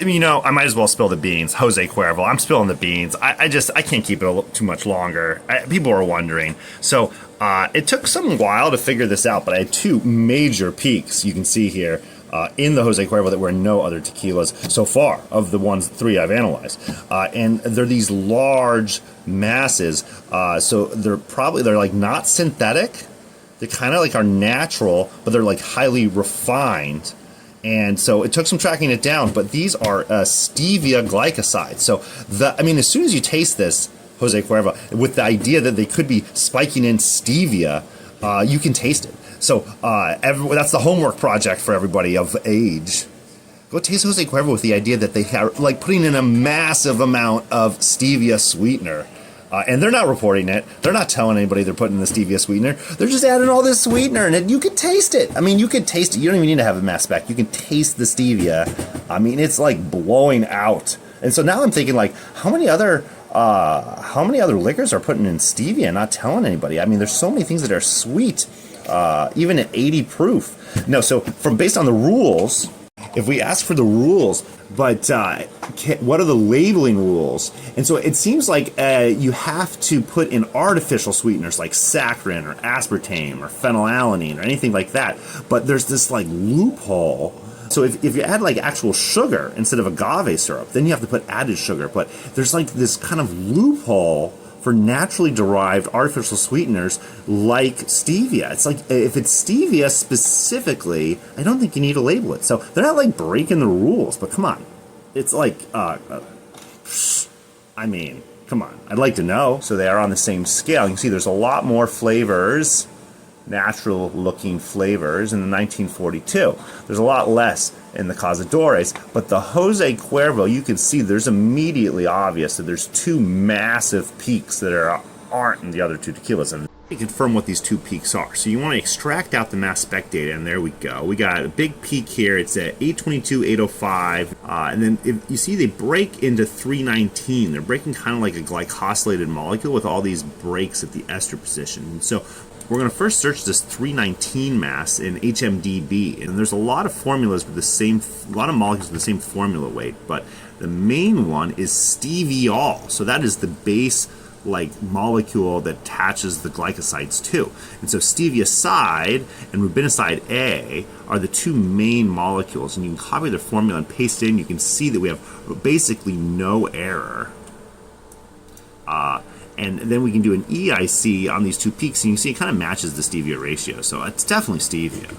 I mean, I might as well spill the beans. Jose Cuervo, I'm spilling the beans. I can't keep it too much longer. People are wondering. So it took some while to figure this out, but I had two major peaks you can see here in the Jose Cuervo that were in no other tequilas so far of the three I've analyzed. And they're these large masses. So they're like not synthetic. They kind of like are natural, but they're like highly refined. And so it took some tracking it down, but these are stevia glycosides. So as soon as you taste this Jose Cuervo, with the idea that they could be spiking in stevia, you can taste it. So that's the homework project for everybody of age. Go taste Jose Cuervo with the idea that they are like putting in a massive amount of stevia sweetener. And they're not reporting it. They're not telling anybody they're putting in the stevia sweetener. They're just adding all this sweetener in it. You can taste it. You can taste it. You don't even need to have a mass spec. You can taste the stevia. It's like blowing out. And so now I'm thinking, like, how many other liquors are putting in stevia and not telling anybody? There's so many things that are sweet, even at 80 proof. No, so based on the rules, if we ask for the rules, but what are the labeling rules? And so it seems like you have to put in artificial sweeteners like saccharin or aspartame or phenylalanine or anything like that. But there's this like loophole. So if you add like actual sugar instead of agave syrup, then you have to put added sugar. But there's like this kind of loophole for naturally derived artificial sweeteners like stevia. It's like, if it's stevia specifically, I don't think you need to label it. So they're not like breaking the rules, but come on. It's like, come on. I'd like to know. So they are on the same scale. You can see there's a lot more flavors, natural looking flavors in the 1942. There's a lot less in the Cazadores, but the Jose Cuervo, you can see there's immediately obvious that there's two massive peaks that aren't in the other two tequilas. And you confirm what these two peaks are. So you want to extract out the mass spec data, and there we go. We got a big peak here. It's at 822, 805, and then if you see they break into 319. They're breaking kind of like a glycosylated molecule with all these breaks at the ester position. And so we're going to first search this 319 mass in HMDB, and there's a lot of formulas with a lot of molecules with the same formula weight, but the main one is steviol. So that is the base like molecule that attaches the glycosides to. And so stevioside and rubinoside A are the two main molecules, and you can copy their formula and paste it in. You can see that we have basically no error. And then we can do an EIC on these two peaks, and you can see it kind of matches the stevia ratio. So it's definitely stevia.